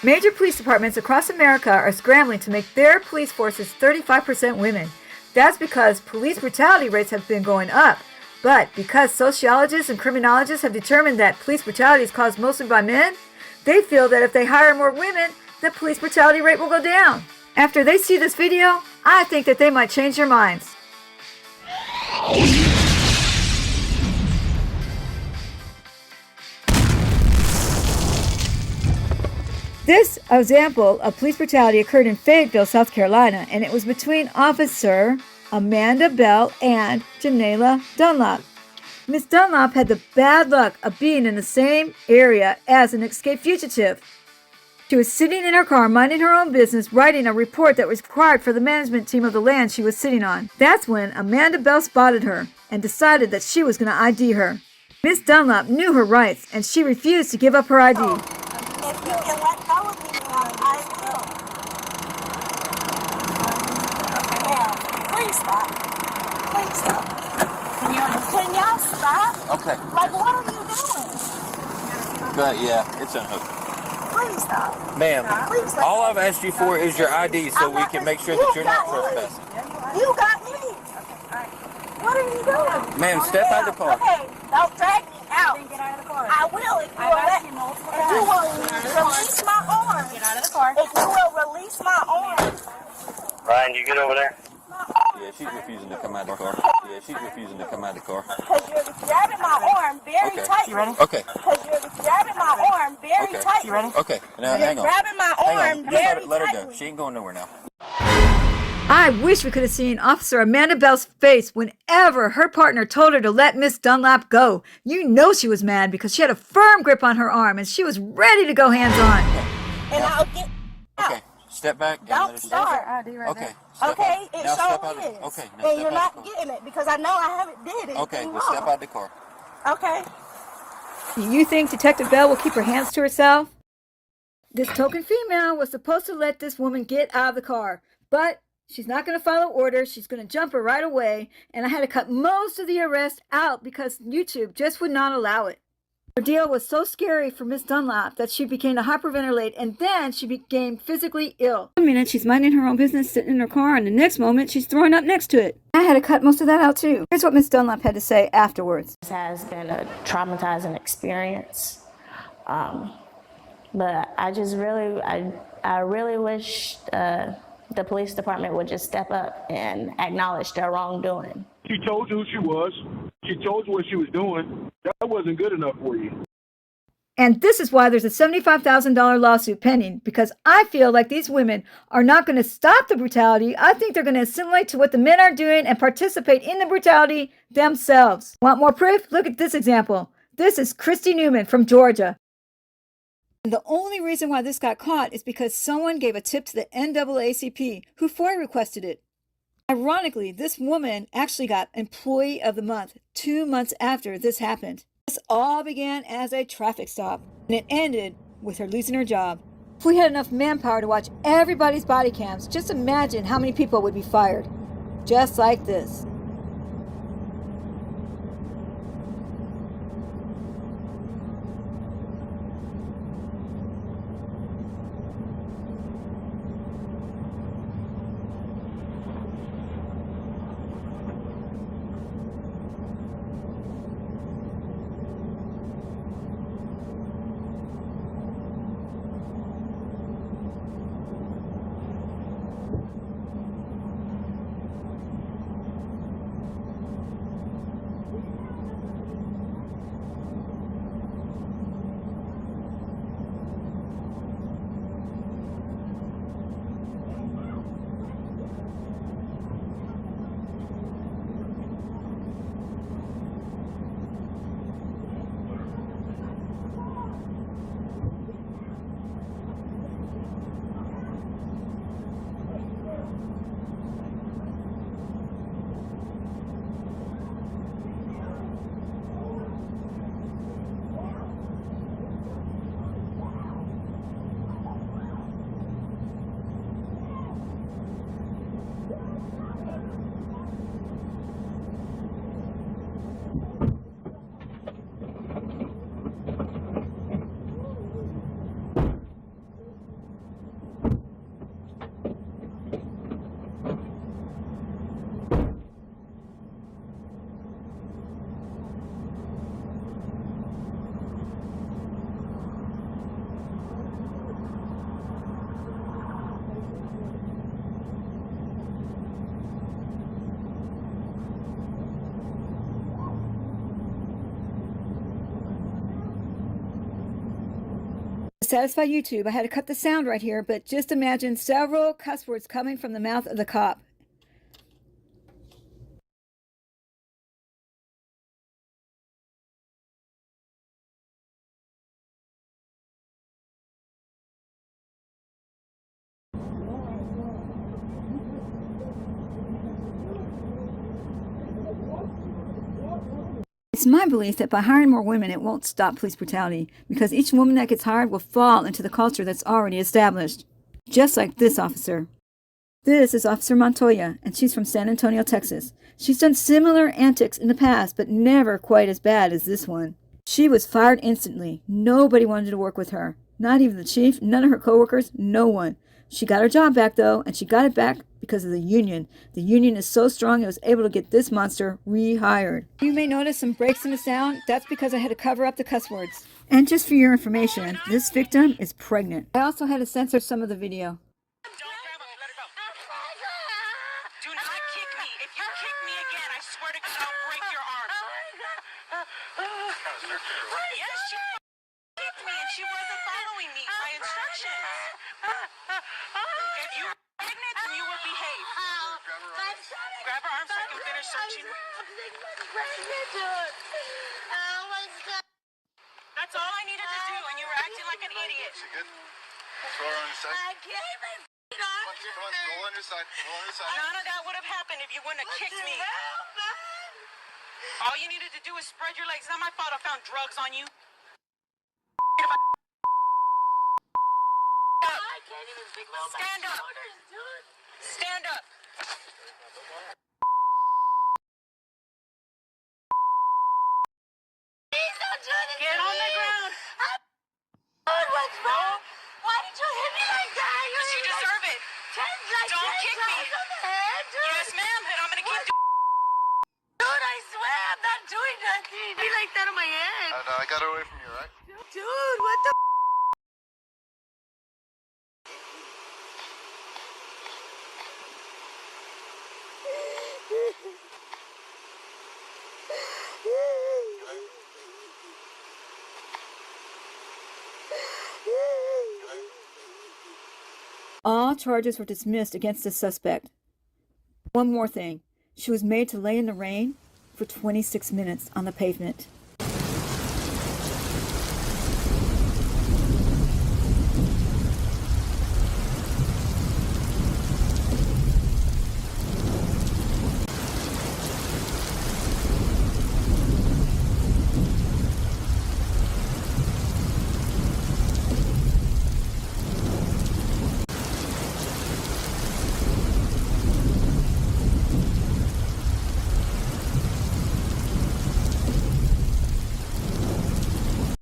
Major police departments across America are scrambling to make their police forces 35% women. That's because police brutality rates have been going up. But because sociologists and criminologists have determined that police brutality is caused mostly by men, they feel that if they hire more women, the police brutality rate will go down. After they see this video, I think that they might change their minds. This example of police brutality occurred in Fayetteville, South Carolina, and it was between Officer Amanda Bell and Janela Dunlop. Miss Dunlop had the bad luck of being in the same area as an escaped fugitive. She was sitting in her car, minding her own business, writing a report that was required for the management team of the land she was sitting on. That's when Amanda Bell spotted her and decided that she was going to ID her. Miss Dunlop knew her rights, and she refused to give up her ID. If you can let go of me, I will. Please stop. Please stop. Can y'all stop? Okay. Like, what are you doing? But yeah, it's unhooked. Please stop. Ma'am, Please stop. all I've asked you for is your ID so we can make sure that you're not trespassing. You got me. What are you doing? Ma'am, step out of the car. Okay, don't drag me out. Then get out of the car. I will if you will release my arm. Get out of the car. If you will release my arm. Ryan, you get over there? Yeah, she's refusing to come out of the car. Yeah, she's refusing to come out of the car. Because you're grabbing my arm very tightly. You ready? Okay. Because you're grabbing my arm very tightly. You ready? Okay. Now, You're hang on. grabbing my Hang arm on. very Let her go. tightly. She ain't going nowhere now. I wish we could have seen Officer Amanda Bell's face whenever her partner told her to let Miss Dunlop go. You know she was mad because she had a firm grip on her arm and she was ready to go hands-on. And I'll get out. Okay. Step back. And Don't let her start. Okay. Step Okay, out. it Now step sure out of- is. Okay. Now And step you're out not of the car. getting it because I know I haven't did it. Okay. Well, step out of the car. Okay. Do you think Detective Bell will keep her hands to herself? This token female was supposed to let this woman get out of the car, but she's not going to follow orders. She's going to jump her right away, and I had to cut most of the arrest out because YouTube just would not allow it. The ordeal was so scary for Miss Dunlop that she began to hyperventilate, and then she became physically ill. One minute she's minding her own business sitting in her car, and the next moment she's throwing up next to it. I had to cut most of that out too. Here's what Miss Dunlop had to say afterwards. This has been a traumatizing experience, but I just really, I really wish the police department would just step up and acknowledge their wrongdoing. She told you who she was. She told you what she was doing. That wasn't good enough for you. And this is why there's a $75,000 lawsuit pending, because I feel like these women are not going to stop the brutality. I think they're going to assimilate to what the men are doing and participate in the brutality themselves. Want more proof? Look at this example. This is Christy Newman from Georgia. And the only reason why this got caught is because someone gave a tip to the NAACP, who FOIA requested it. Ironically, this woman actually got Employee of the Month 2 months after this happened. This all began as a traffic stop, and it ended with her losing her job. If we had enough manpower to watch everybody's body cams, just imagine how many people would be fired. Just like this. To satisfy YouTube, I had to cut the sound right here, but just imagine several cuss words coming from the mouth of the cop. It's my belief that by hiring more women, it won't stop police brutality, because each woman that gets hired will fall into the culture that's already established. Just like this officer. This is Officer Montoya, and she's from San Antonio, Texas. She's done similar antics in the past, but never quite as bad as this one. She was fired instantly. Nobody wanted to work with her. Not even the chief, none of her coworkers, no one. She got her job back, though, and she got it back because of the union. The union is so strong it was able to get this monster rehired. You may notice some breaks in the sound. That's because I had to cover up the cuss words. And just for your information, this victim is pregnant. I also had to censor some of the video. Don't grab him. Let her go. Do not kick me. If you kick me again, I swear to God, I'll break your arm. Yes, she kicked me and she wasn't following me. My instructions. If you were pregnant, then you would behave. Grab her arm so I can finish searching. That's all I needed to do, and you were acting like an idiot. She good? Throw her on your side. I gave my arm. Come on, roll on your side. Roll on your side. None of that would have happened if you wouldn't have kicked me. All you needed to do is spread your legs. It's not my fault I found drugs on you. I can't even speak my Stand up. Stand up. Please don't do this. Get on the ground. What's wrong? Why did you hit me like that? You deserve it. Don't kick me. Yes, ma'am, and I'm gonna keep doing. Dude, I swear I'm not doing nothing. Be like that on my head. I got her away from you, right? Dude, what the? All charges were dismissed against the suspect. One more thing. She was made to lay in the rain for 26 minutes on the pavement.